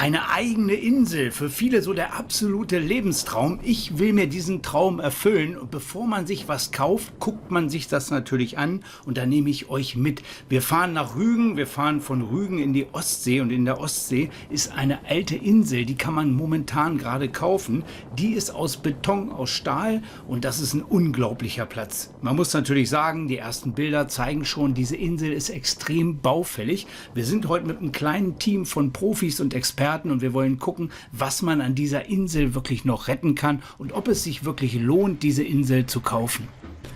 Eine eigene Insel, für viele so der absolute Lebenstraum. Ich will mir diesen Traum erfüllen und bevor man sich was kauft, guckt man sich das natürlich an und da nehme ich euch mit. Wir fahren nach Rügen, wir fahren von Rügen in die Ostsee und in der Ostsee ist eine alte Insel, die kann man momentan gerade kaufen. Die ist aus Beton, aus Stahl und das ist ein unglaublicher Platz. Man muss natürlich sagen, die ersten Bilder zeigen schon, diese Insel ist extrem baufällig. Wir sind heute mit einem kleinen Team von Profis und Experten und wir wollen gucken, was man an dieser Insel wirklich noch retten kann und ob es sich wirklich lohnt, diese Insel zu kaufen.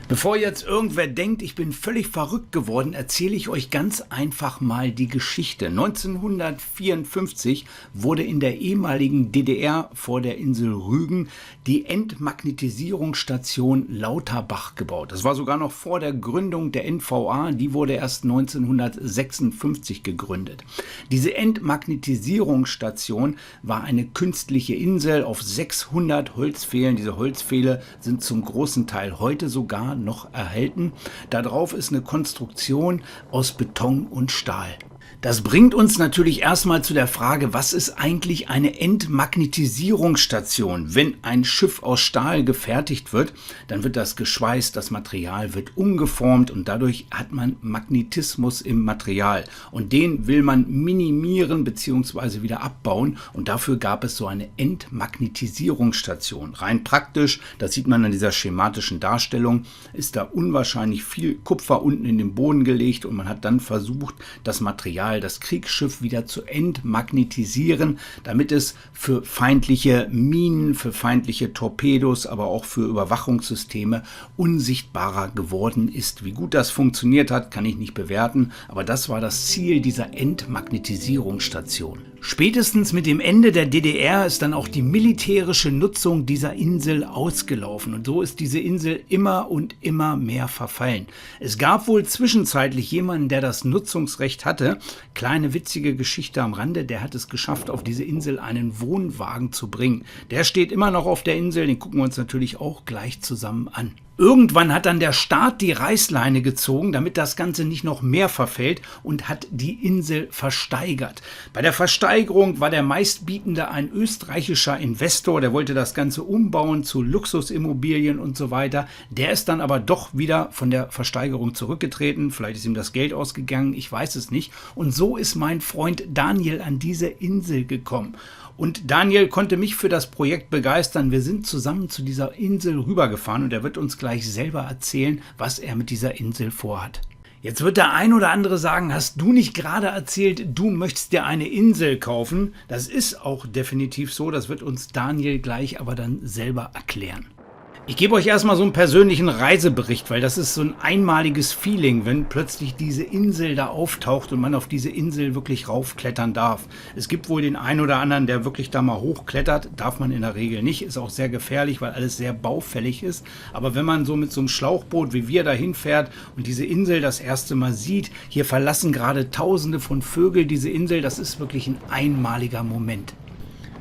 Bevor jetzt irgendwer denkt, ich bin völlig verrückt geworden, erzähle ich euch ganz einfach mal die Geschichte. 1954 wurde in der ehemaligen DDR vor der Insel Rügen die Entmagnetisierungsstation Lauterbach gebaut. Das war sogar noch vor der Gründung der NVA, die wurde erst 1956 gegründet. Diese Entmagnetisierungsstation war eine künstliche Insel auf 600 Holzpfählen. Diese Holzpfähle sind zum großen Teil heute sogar noch erhalten. Darauf ist eine Konstruktion aus Beton und Stahl. Das bringt uns natürlich erstmal zu der Frage, was ist eigentlich eine Entmagnetisierungsstation? Wenn ein Schiff aus Stahl gefertigt wird, dann wird das geschweißt, das Material wird umgeformt und dadurch hat man Magnetismus im Material. Und den will man minimieren bzw. wieder abbauen und dafür gab es so eine Entmagnetisierungsstation. Rein praktisch, das sieht man an dieser schematischen Darstellung, ist da unwahrscheinlich viel Kupfer unten in den Boden gelegt und man hat dann versucht, das Material, das Kriegsschiff wieder zu entmagnetisieren, damit es für feindliche Minen, für feindliche Torpedos, aber auch für Überwachungssysteme unsichtbarer geworden ist. Wie gut das funktioniert hat, kann ich nicht bewerten, aber das war das Ziel dieser Entmagnetisierungsstation. Spätestens mit dem Ende der DDR ist dann auch die militärische Nutzung dieser Insel ausgelaufen und so ist diese Insel immer und immer mehr verfallen. Es gab wohl zwischenzeitlich jemanden, der das Nutzungsrecht hatte. Kleine witzige Geschichte am Rande, der hat es geschafft, auf diese Insel einen Wohnwagen zu bringen. Der steht immer noch auf der Insel, den gucken wir uns natürlich auch gleich zusammen an. Irgendwann hat dann der Staat die Reißleine gezogen, damit das Ganze nicht noch mehr verfällt und hat die Insel versteigert. Bei der Versteigerung war der meistbietende ein österreichischer Investor, der wollte das Ganze umbauen zu Luxusimmobilien und so weiter. Der ist dann aber doch wieder von der Versteigerung zurückgetreten. Vielleicht ist ihm das Geld ausgegangen, ich weiß es nicht. Und so ist mein Freund Daniel an diese Insel gekommen. Und Daniel konnte mich für das Projekt begeistern. Wir sind zusammen zu dieser Insel rübergefahren und er wird uns gleich selber erzählen, was er mit dieser Insel vorhat. Jetzt wird der ein oder andere sagen, hast du nicht gerade erzählt, du möchtest dir eine Insel kaufen? Das ist auch definitiv so, das wird uns Daniel gleich aber dann selber erklären. Ich gebe euch erstmal so einen persönlichen Reisebericht, weil das ist so ein einmaliges Feeling, wenn plötzlich diese Insel da auftaucht und man auf diese Insel wirklich raufklettern darf. Es gibt wohl den einen oder anderen, der wirklich da mal hochklettert, darf man in der Regel nicht, ist auch sehr gefährlich, weil alles sehr baufällig ist. Aber wenn man so mit so einem Schlauchboot wie wir dahin fährt und diese Insel das erste Mal sieht, hier verlassen gerade Tausende von Vögeln diese Insel, das ist wirklich ein einmaliger Moment.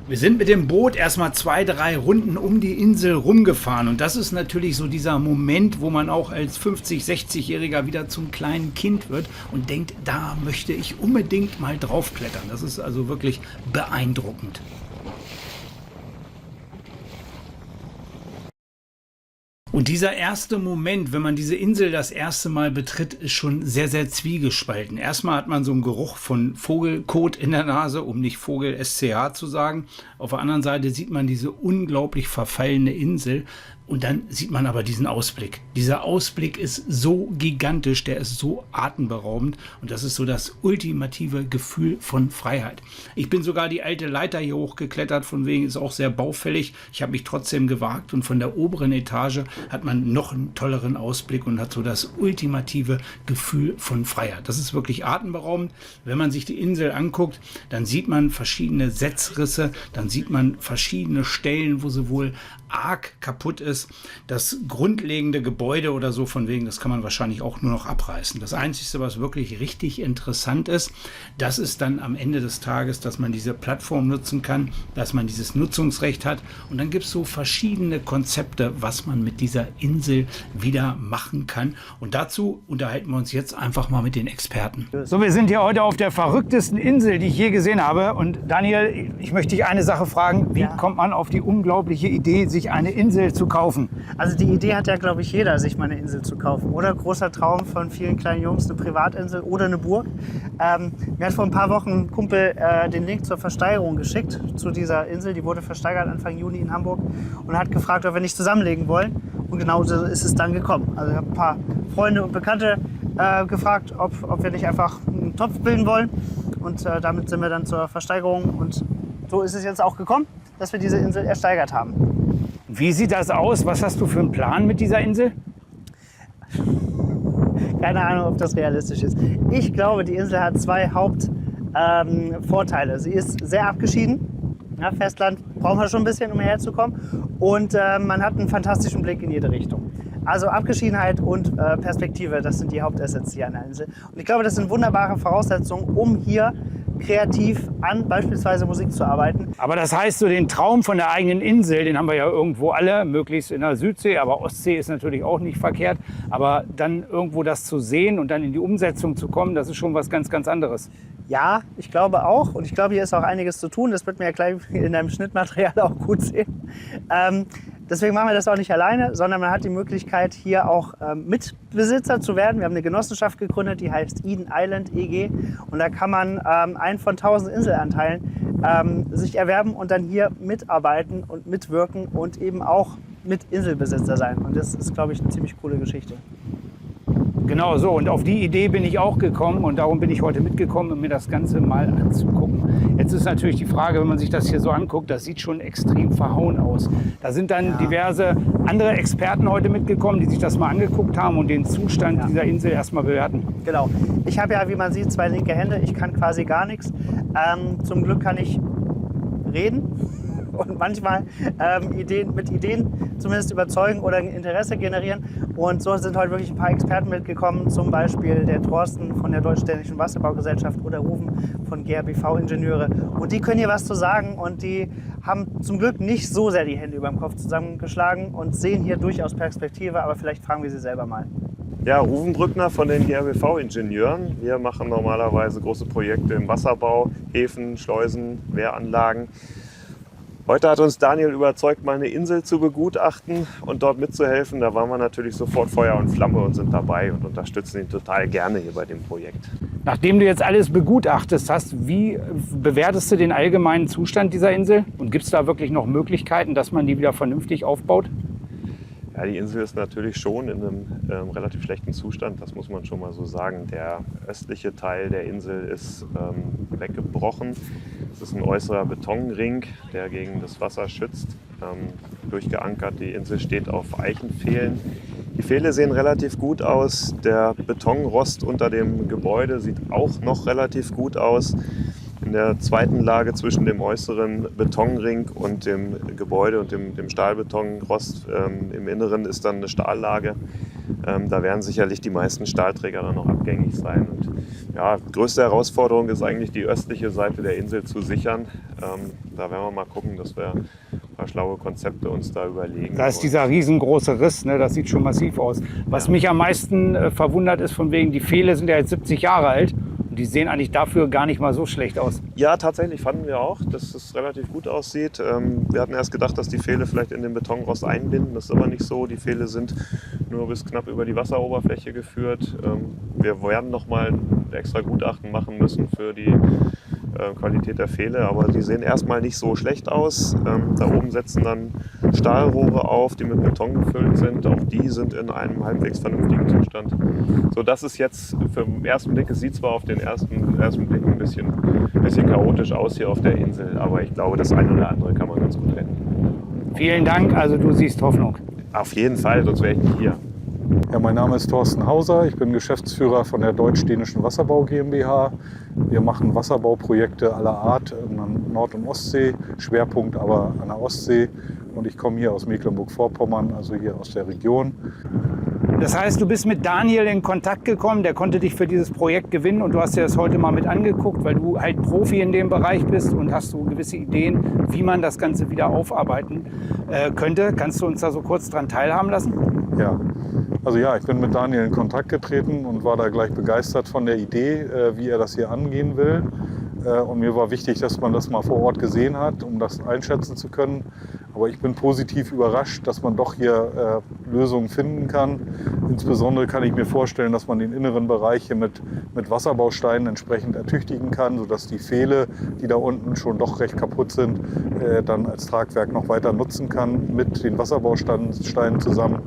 Wir sind mit dem Boot erstmal 2, 3 Runden um die Insel rumgefahren und das ist natürlich so dieser Moment, wo man auch als 50-, 60-Jähriger wieder zum kleinen Kind wird und denkt, da möchte ich unbedingt mal draufklettern. Das ist also wirklich beeindruckend. Und dieser erste Moment, wenn man diese Insel das erste Mal betritt, ist schon sehr, sehr zwiegespalten. Erstmal hat man so einen Geruch von Vogelkot in der Nase, um nicht Vogel SCH zu sagen. Auf der anderen Seite sieht man diese unglaublich verfallene Insel. Und dann sieht man aber diesen Ausblick. Dieser Ausblick ist so gigantisch, der ist so atemberaubend und das ist so das ultimative Gefühl von Freiheit. Ich bin sogar die alte Leiter hier hochgeklettert, von wegen ist auch sehr baufällig. Ich habe mich trotzdem gewagt und von der oberen Etage hat man noch einen tolleren Ausblick und hat so das ultimative Gefühl von Freiheit. Das ist wirklich atemberaubend. Wenn man sich die Insel anguckt, dann sieht man verschiedene Setzrisse, dann sieht man verschiedene Stellen, wo sie wohl arg kaputt ist. Das grundlegende Gebäude oder so von wegen, das kann man wahrscheinlich auch nur noch abreißen. Das Einzige, was wirklich richtig interessant ist, das ist dann am Ende des Tages, dass man diese Plattform nutzen kann, dass man dieses Nutzungsrecht hat. Und dann gibt es so verschiedene Konzepte, was man mit dieser Insel wieder machen kann. Und dazu unterhalten wir uns jetzt einfach mal mit den Experten. So, wir sind hier heute auf der verrücktesten Insel, die ich je gesehen habe. Und Daniel, ich möchte dich eine Sache fragen. Wie kommt man auf die unglaubliche Idee, sich eine Insel zu kaufen? Also die Idee hat ja, glaube ich, jeder, sich mal eine Insel zu kaufen. Oder großer Traum von vielen kleinen Jungs, eine Privatinsel oder eine Burg. Mir hat vor ein paar Wochen ein Kumpel den Link zur Versteigerung geschickt zu dieser Insel. Die wurde versteigert Anfang Juni in Hamburg und hat gefragt, ob wir nicht zusammenlegen wollen. Und genau so ist es dann gekommen. Also ich habe ein paar Freunde und Bekannte gefragt, ob wir nicht einfach einen Topf bilden wollen. Und damit sind wir dann zur Versteigerung. Und so ist es jetzt auch gekommen, dass wir diese Insel ersteigert haben. Wie sieht das aus? Was hast du für einen Plan mit dieser Insel? Keine Ahnung, ob das realistisch ist. Ich glaube, die Insel hat zwei Hauptvorteile. Sie ist sehr abgeschieden. Ja, Festland brauchen wir schon ein bisschen, um hierher zu kommen. Und man hat einen fantastischen Blick in jede Richtung. Also Abgeschiedenheit und Perspektive, das sind die Hauptassets hier an der Insel. Und ich glaube, das sind wunderbare Voraussetzungen, um hier kreativ an beispielsweise Musik zu arbeiten. Aber das heißt, so den Traum von der eigenen Insel, den haben wir ja irgendwo alle, möglichst in der Südsee, aber Ostsee ist natürlich auch nicht verkehrt. Aber dann irgendwo das zu sehen und dann in die Umsetzung zu kommen, das ist schon was ganz, ganz anderes. Ja, ich glaube auch. Und ich glaube, hier ist auch einiges zu tun. Das wird mir ja gleich in deinem Schnittmaterial auch gut sehen. Deswegen machen wir das auch nicht alleine, sondern man hat die Möglichkeit, hier auch Mitbesitzer zu werden. Wir haben eine Genossenschaft gegründet, die heißt Eden Island EG. Und da kann man einen von 1000 Inselanteilen sich erwerben und dann hier mitarbeiten und mitwirken und eben auch mit Inselbesitzer sein. Und das ist, glaube ich, eine ziemlich coole Geschichte. Genau so, und auf die Idee bin ich auch gekommen und darum bin ich heute mitgekommen, um mir das Ganze mal anzugucken. Jetzt ist natürlich die Frage, wenn man sich das hier so anguckt, das sieht schon extrem verhauen aus. Da sind dann diverse andere Experten heute mitgekommen, die sich das mal angeguckt haben und den Zustand dieser Insel erstmal bewerten. Genau. Ich habe ja, wie man sieht, zwei linke Hände. Ich kann quasi gar nichts. Zum Glück kann ich reden und manchmal mit Ideen zumindest überzeugen oder ein Interesse generieren. Und so sind heute wirklich ein paar Experten mitgekommen, zum Beispiel der Thorsten von der Deutsch-Dänischen Wasserbaugesellschaft oder Rufen von GRBV Ingenieure. Und die können hier was zu sagen und die haben zum Glück nicht so sehr die Hände über dem Kopf zusammengeschlagen und sehen hier durchaus Perspektive, aber vielleicht fragen wir sie selber mal. Ja, Ruven Brückner von den GRBV-Ingenieuren. Wir machen normalerweise große Projekte im Wasserbau, Häfen, Schleusen, Wehranlagen. Heute hat uns Daniel überzeugt, mal eine Insel zu begutachten und dort mitzuhelfen. Da waren wir natürlich sofort Feuer und Flamme und sind dabei und unterstützen ihn total gerne hier bei dem Projekt. Nachdem du jetzt alles begutachtet hast, wie bewertest du den allgemeinen Zustand dieser Insel? Und gibt es da wirklich noch Möglichkeiten, dass man die wieder vernünftig aufbaut? Ja, die Insel ist natürlich schon in einem relativ schlechten Zustand, das muss man schon mal so sagen. Der östliche Teil der Insel ist weggebrochen. Es ist ein äußerer Betonring, der gegen das Wasser schützt, durchgeankert. Die Insel steht auf Eichenpfählen. Die Pfähle sehen relativ gut aus. Der Betonrost unter dem Gebäude sieht auch noch relativ gut aus. In der zweiten Lage zwischen dem äußeren Betonring und dem Gebäude und dem Stahlbetonrost im Inneren ist dann eine Stahllage. Da werden sicherlich die meisten Stahlträger dann noch abgängig sein. Und ja, größte Herausforderung ist eigentlich die östliche Seite der Insel zu sichern. Da werden wir mal gucken, dass wir ein paar schlaue Konzepte uns da überlegen. Da ist dieser riesengroße Riss, ne? Das sieht schon massiv aus. Was mich am meisten verwundert ist, von wegen, die Pfähle sind ja jetzt 70 Jahre alt. Die sehen eigentlich dafür gar nicht mal so schlecht aus. Ja, tatsächlich fanden wir auch, dass es relativ gut aussieht. Wir hatten erst gedacht, dass die Pfähle vielleicht in den Betonrost einbinden. Das ist aber nicht so. Die Pfähle sind nur bis knapp über die Wasseroberfläche geführt. Wir werden noch mal ein extra Gutachten machen müssen für die Qualität der Pfähle, aber die sehen erstmal nicht so schlecht aus. Da oben setzen dann Stahlrohre auf, die mit Beton gefüllt sind. Auch die sind in einem halbwegs vernünftigen Zustand. So, das ist jetzt für den ersten Blick, es sieht zwar auf den ersten Blick ein bisschen chaotisch aus hier auf der Insel, aber ich glaube, das eine oder andere kann man ganz gut retten. Vielen Dank, also du siehst Hoffnung. Auf jeden Fall, sonst wäre ich nicht hier. Ja, mein Name ist Thorsten Hauser, ich bin Geschäftsführer von der Deutsch-Dänischen Wasserbau GmbH. Wir machen Wasserbauprojekte aller Art an der Nord- und Ostsee, Schwerpunkt aber an der Ostsee. Und ich komme hier aus Mecklenburg-Vorpommern, also hier aus der Region. Das heißt, du bist mit Daniel in Kontakt gekommen, der konnte dich für dieses Projekt gewinnen und du hast dir das heute mal mit angeguckt, weil du halt Profi in dem Bereich bist und hast so gewisse Ideen, wie man das Ganze wieder aufarbeiten könnte. Kannst du uns da so kurz dran teilhaben lassen? Ja, also ja, ich bin mit Daniel in Kontakt getreten und war da gleich begeistert von der Idee, wie er das hier angehen will. Und mir war wichtig, dass man das mal vor Ort gesehen hat, um das einschätzen zu können. Aber ich bin positiv überrascht, dass man doch hier Lösungen finden kann. Insbesondere kann ich mir vorstellen, dass man den inneren Bereich hier mit Wasserbausteinen entsprechend ertüchtigen kann, sodass die Pfähle, die da unten schon doch recht kaputt sind, dann als Tragwerk noch weiter nutzen kann mit den Wasserbausteinen zusammen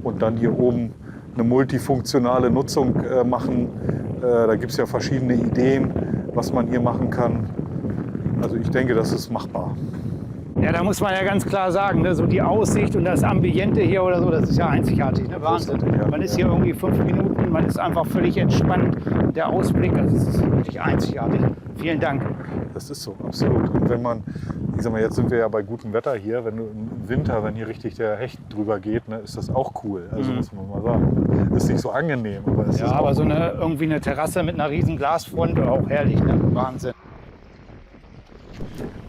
und dann hier oben eine multifunktionale Nutzung machen. Da gibt es ja verschiedene Ideen, was man hier machen kann. Also ich denke, das ist machbar. Ja, da muss man ja ganz klar sagen, ne, so die Aussicht und das Ambiente hier oder so, das ist ja einzigartig, ne? Wahnsinn. Ja. Man ist hier irgendwie 5 Minuten, man ist einfach völlig entspannt. Und der Ausblick, also es ist wirklich einzigartig. Vielen Dank. Das ist so, absolut. Und wenn man, ich sag mal, jetzt sind wir ja bei gutem Wetter hier, wenn du im Winter, wenn hier richtig der Hecht drüber geht, ne, ist das auch cool. Also muss man mal sagen. Ist nicht so angenehm, aber es ist Ja, auch aber so cool. irgendwie eine Terrasse mit einer riesen Glasfront, auch herrlich, ne? Wahnsinn.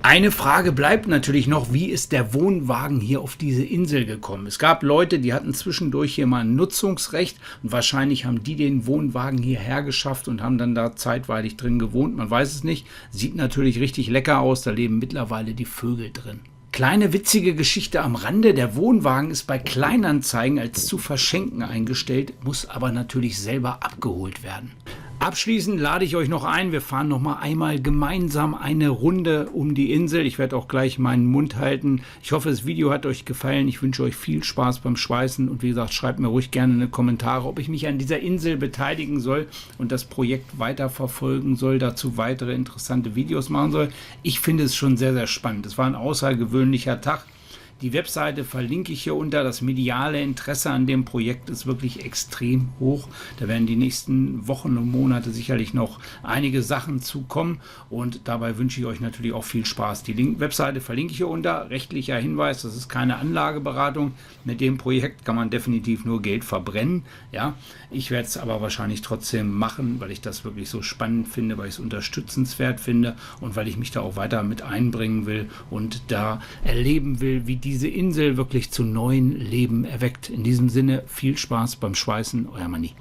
Eine Frage bleibt natürlich noch, wie ist der Wohnwagen hier auf diese Insel gekommen? Es gab Leute, die hatten zwischendurch hier mal ein Nutzungsrecht und wahrscheinlich haben die den Wohnwagen hierher geschafft und haben dann da zeitweilig drin gewohnt. Man weiß es nicht. Sieht natürlich richtig lecker aus, da leben mittlerweile die Vögel drin. Kleine witzige Geschichte am Rande, der Wohnwagen ist bei Kleinanzeigen als zu verschenken eingestellt, muss aber natürlich selber abgeholt werden. Abschließend lade ich euch noch ein, wir fahren noch mal einmal gemeinsam eine Runde um die Insel. Ich werde auch gleich meinen Mund halten. Ich hoffe, das Video hat euch gefallen. Ich wünsche euch viel Spaß beim Schweißen und wie gesagt, schreibt mir ruhig gerne in die Kommentare, ob ich mich an dieser Insel beteiligen soll und das Projekt weiterverfolgen soll, dazu weitere interessante Videos machen soll. Ich finde es schon sehr, sehr spannend. Es war ein außergewöhnlicher Tag. Die Webseite verlinke ich hier unter. Das mediale Interesse an dem Projekt ist wirklich extrem hoch. Da werden die nächsten Wochen und Monate sicherlich noch einige Sachen zukommen und dabei wünsche ich euch natürlich auch viel Spaß. Die Webseite verlinke ich hier unter. Rechtlicher Hinweis, das ist keine Anlageberatung. Mit dem Projekt kann man definitiv nur Geld verbrennen. Ja, ich werde es aber wahrscheinlich trotzdem machen, weil ich das wirklich so spannend finde, weil ich es unterstützenswert finde und weil ich mich da auch weiter mit einbringen will und da erleben will, wie diese Insel wirklich zu neuen Leben erweckt. In diesem Sinne viel Spaß beim Schweißen, euer Manni.